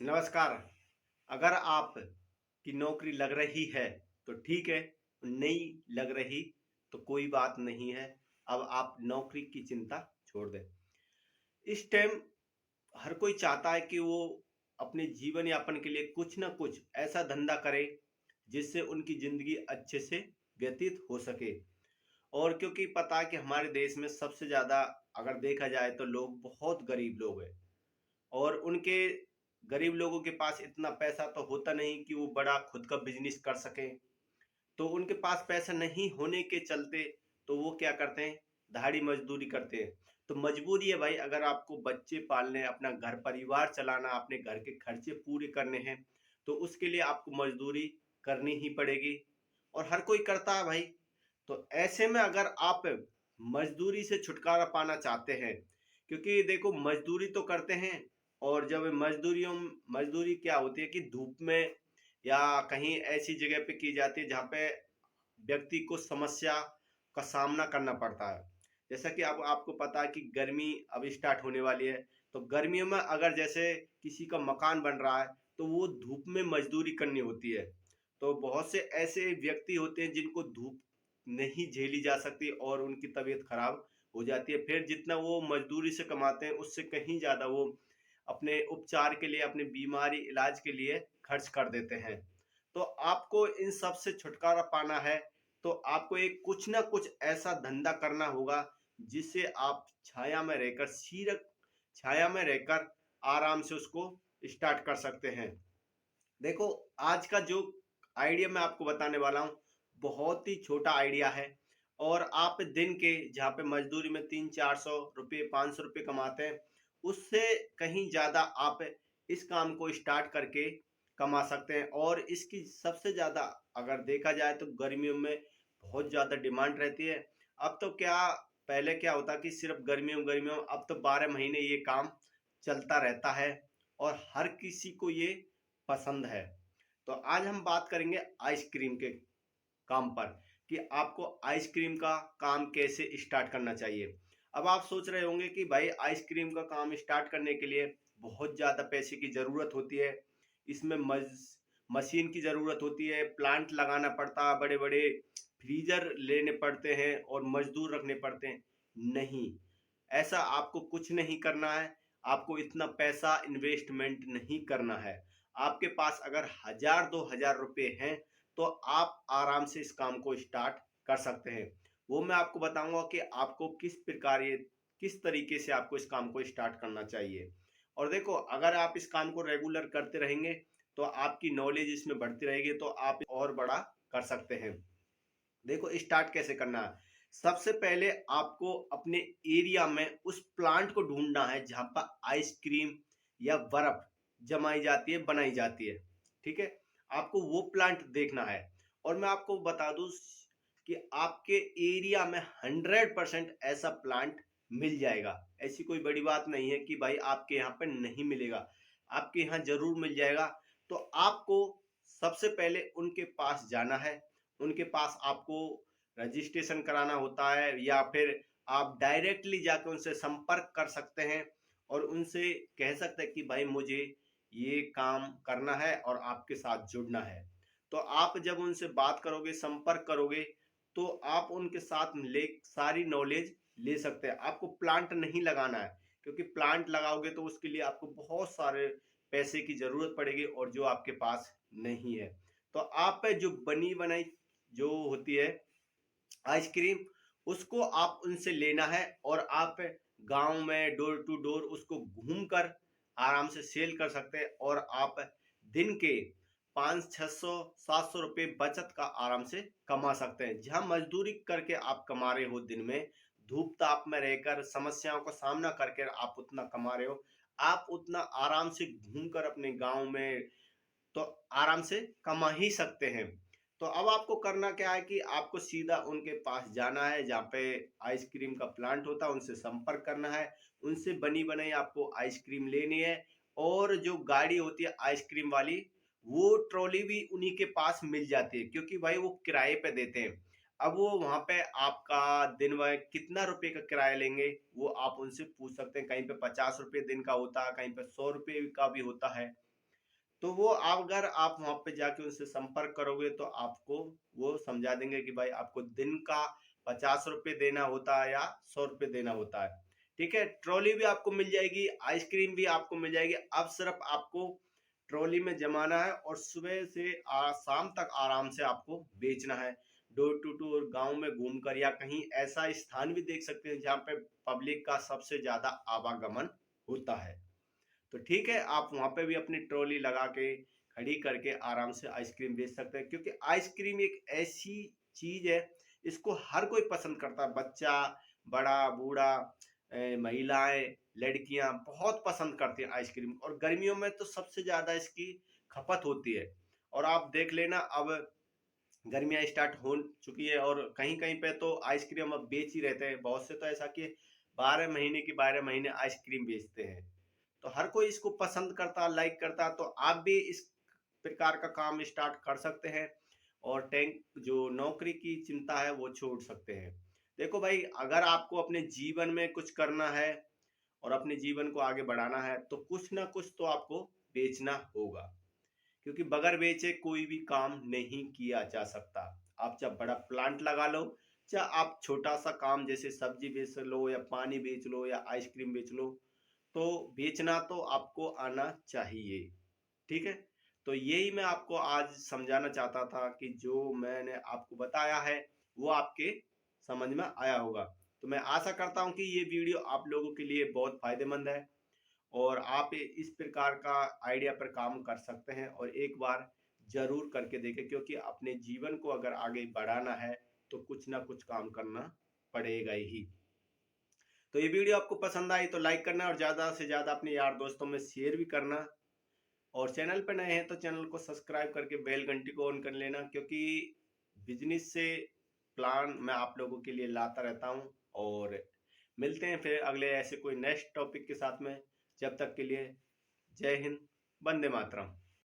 नमस्कार। अगर आप की नौकरी लग रही है तो ठीक है, नहीं लग रही तो कोई बात नहीं है। अब आप नौकरी की चिंता छोड़ दें। इस टाइम हर कोई चाहता है कि वो अपने जीवन यापन के लिए कुछ ना कुछ ऐसा धंधा करे जिससे उनकी ज़िंदगी अच्छे से व्यतीत हो सके। और क्योंकि पता है कि हमारे देश में सबसे ज़्यादा अगर देखा जाए तो लोग बहुत गरीब लोग हैं। और उनके गरीब लोगों के पास इतना पैसा तो होता नहीं कि वो बड़ा खुद का बिजनेस कर सकें। तो उनके पास पैसा नहीं होने के चलते तो वो क्या करते हैं, दिहाड़ी मजदूरी करते हैं। तो मजबूरी है भाई, अगर आपको बच्चे पालने, अपना घर परिवार चलाना, अपने घर के खर्चे पूरे करने हैं तो उसके लिए आपको मजदूरी करनी ही पड़ेगी। और हर कोई करता है भाई। तो ऐसे में अगर आप मजदूरी से छुटकारा पाना चाहते हैं, क्योंकि देखो मजदूरी तो करते हैं। और जब मजदूरी क्या होती है कि धूप में या कहीं ऐसी जगह पे की जाती है जहाँ पे व्यक्ति को समस्या का सामना करना पड़ता है। जैसा कि अब आपको पता है कि गर्मी अब स्टार्ट होने वाली है। तो गर्मियों में अगर जैसे किसी का मकान बन रहा है तो वो धूप में मजदूरी करनी होती है। तो बहुत से ऐसे व्यक्ति होते हैं जिनको धूप नहीं झेली जा सकती और उनकी तबीयत खराब हो जाती है। फिर जितना वो मजदूरी से कमाते हैं उससे कहीं ज़्यादा वो अपने उपचार के लिए, अपनी बीमारी इलाज के लिए खर्च कर देते हैं। तो आपको इन सब से छुटकारा पाना है तो आपको एक कुछ ना कुछ ऐसा धंधा करना होगा जिससे आप छाया में रहकर, सीरक छाया में रहकर आराम से उसको स्टार्ट कर सकते हैं। देखो, आज का जो आइडिया मैं आपको बताने वाला हूँ बहुत ही छोटा आइडिया है। और आप दिन के जहाँ पे मजदूरी में 300-400 रुपये, 500 रुपये कमाते हैं, उससे कहीं ज़्यादा आप इस काम को स्टार्ट करके कमा सकते हैं। और इसकी सबसे ज़्यादा अगर देखा जाए तो गर्मियों में बहुत ज़्यादा डिमांड रहती है। अब तो क्या, पहले क्या होता कि सिर्फ गर्मियों गर्मियों, अब तो 12 महीने ये काम चलता रहता है और हर किसी को ये पसंद है। तो आज हम बात करेंगे आइसक्रीम के काम पर कि आपको आइसक्रीम का काम कैसे स्टार्ट करना चाहिए। अब आप सोच रहे होंगे कि भाई आइसक्रीम का काम स्टार्ट करने के लिए बहुत ज़्यादा पैसे की ज़रूरत होती है। इसमें मशीन की ज़रूरत होती है, प्लांट लगाना पड़ता है, बड़े बड़े फ्रीजर लेने पड़ते हैं और मजदूर रखने पड़ते हैं। नहीं, ऐसा आपको कुछ नहीं करना है। आपको इतना पैसा इन्वेस्टमेंट नहीं करना है। आपके पास अगर 1000-2000 रुपये हैं तो आप आराम से इस काम को स्टार्ट कर सकते हैं। वो मैं आपको बताऊंगा कि आपको किस प्रकार, ये किस तरीके से आपको इस काम को स्टार्ट करना चाहिए। और देखो, अगर आप इस काम को रेगुलर करते रहेंगे तो आपकी नॉलेज इसमें बढ़ती रहेगी तो आप और बड़ा कर सकते हैं। देखो, स्टार्ट कैसे करना है। सबसे पहले आपको अपने एरिया में उस प्लांट को ढूंढना है जहां पर आइसक्रीम या बर्फ जमाई जाती है, बनाई जाती है। ठीक है, आपको वो प्लांट देखना है। और मैं आपको बता दूं कि आपके एरिया में 100% ऐसा प्लांट मिल जाएगा। ऐसी कोई बड़ी बात नहीं है कि भाई आपके यहाँ पे नहीं मिलेगा, आपके यहाँ जरूर मिल जाएगा। तो आपको सबसे पहले उनके पास जाना है। उनके पास आपको रजिस्ट्रेशन कराना होता है या फिर आप डायरेक्टली जाकर उनसे संपर्क कर सकते हैं और उनसे कह सकते हैं कि भाई मुझे ये काम करना है और आपके साथ जुड़ना है। तो आप जब उनसे बात करोगे, संपर्क करोगे, तो आप उनके साथ ले सारी नॉलेज ले सकते हैं। आपको प्लांट नहीं लगाना है, क्योंकि प्लांट लगाओगे तो उसके लिए आपको बहुत सारे पैसे की जरूरत पड़ेगी और जो आपके पास नहीं है। तो आप जो बनी बनाई जो होती है आइसक्रीम, उसको आप उनसे लेना है और आप गांव में डोर टू डोर उसको घूमकर आराम से सेल कर सकते हैं। और आप दिन के 500-600-700 रुपये बचत का आराम से कमा सकते हैं। जहां मजदूरी करके आप कमा रहे हो दिन में, धूप ताप में रहकर समस्याओं का सामना करके आप उतना कमा रहे हो, आप उतना आराम से घूमकर अपने गांव में तो आराम से कमा ही सकते हैं। तो अब आपको करना क्या है कि आपको सीधा उनके पास जाना है जहाँ पे आइसक्रीम का प्लांट होता है, उनसे संपर्क करना है। उनसे बनी बनाई आपको आइसक्रीम लेनी है। और जो गाड़ी होती है आइसक्रीम वाली, वो ट्रॉली भी उन्हीं के पास मिल जाती है, क्योंकि भाई वो किराए पे देते हैं। अब वो वहां पे आपका दिन भर कितना रुपए का किराया लेंगे वो आप उनसे पूछ सकते हैं। कहीं पे 50 रुपये दिन का होता है, कहीं पे 100 रुपये का भी होता है। तो वो अगर आप वहां पे जाके उनसे संपर्क करोगे तो आपको वो समझा देंगे कि भाई आपको दिन का 50 रुपये देना होता है या 100 रुपये देना होता है। ठीक है, ट्रॉली भी आपको मिल जाएगी, आइसक्रीम भी आपको मिल जाएगी। अब सिर्फ आपको ट्रॉली में जमाना है और सुबह से शाम तक आराम से आपको बेचना है। डोर टू डोर गांव में घूमकर, या कहीं ऐसा स्थान भी देख सकते हैं जहाँ पे पब्लिक का सबसे ज्यादा आवागमन होता है। तो ठीक है, आप वहां पे भी अपनी ट्रॉली लगा के खड़ी करके आराम से आइसक्रीम बेच सकते हैं, क्योंकि आइसक्रीम एक ऐसी चीज है, इसको हर कोई पसंद करता है। बच्चा, बड़ा, बूढ़ा, महिलाएं, लड़कियां बहुत पसंद करती हैं आइसक्रीम। और गर्मियों में तो सबसे ज्यादा इसकी खपत होती है। और आप देख लेना, अब गर्मियां स्टार्ट हो चुकी है और कहीं कहीं पे तो आइसक्रीम अब बेच ही रहते हैं। बहुत से तो ऐसा कि 12 महीने की 12 महीने आइसक्रीम बेचते हैं। तो हर कोई इसको पसंद करता, लाइक करता। तो आप भी इस प्रकार का काम स्टार्ट कर सकते हैं और टैंक जो नौकरी की चिंता है वो छोड़ सकते हैं। देखो भाई, अगर आपको अपने जीवन में कुछ करना है और अपने जीवन को आगे बढ़ाना है तो कुछ ना कुछ तो आपको बेचना होगा, क्योंकि बगैर बेचे कोई भी काम नहीं किया जा सकता। आप चाहे बड़ा प्लांट लगा लो, चाहे आप छोटा सा काम जैसे सब्जी बेच लो या पानी बेच लो या आइसक्रीम बेच लो, तो बेचना तो आपको आना चाहिए। ठीक है, तो यही मैं आपको आज समझाना चाहता था कि जो मैंने आपको बताया है वो आपके समझ में आया होगा। तो मैं आशा करता हूं कि ये वीडियो आप लोगों के लिए बहुत फायदेमंद है और आप इस प्रकार का आइडिया पर काम कर सकते हैं और एक बार जरूर करके देखें, क्योंकि अपने जीवन को अगर आगे बढ़ाना है तो कुछ ना कुछ काम करना पड़ेगा ही। तो ये वीडियो आपको पसंद आई तो लाइक करना और ज्यादा से ज्यादा अपने यार दोस्तों में शेयर भी करना। और चैनल पर नए हैं तो चैनल को सब्सक्राइब करके बेल घंटी को ऑन कर लेना, क्योंकि बिजनेस से प्लान मैं आप लोगों के लिए लाता रहता हूं। और मिलते हैं फिर अगले ऐसे कोई नेक्स्ट टॉपिक के साथ में। जब तक के लिए जय हिंद, वंदे मातरम।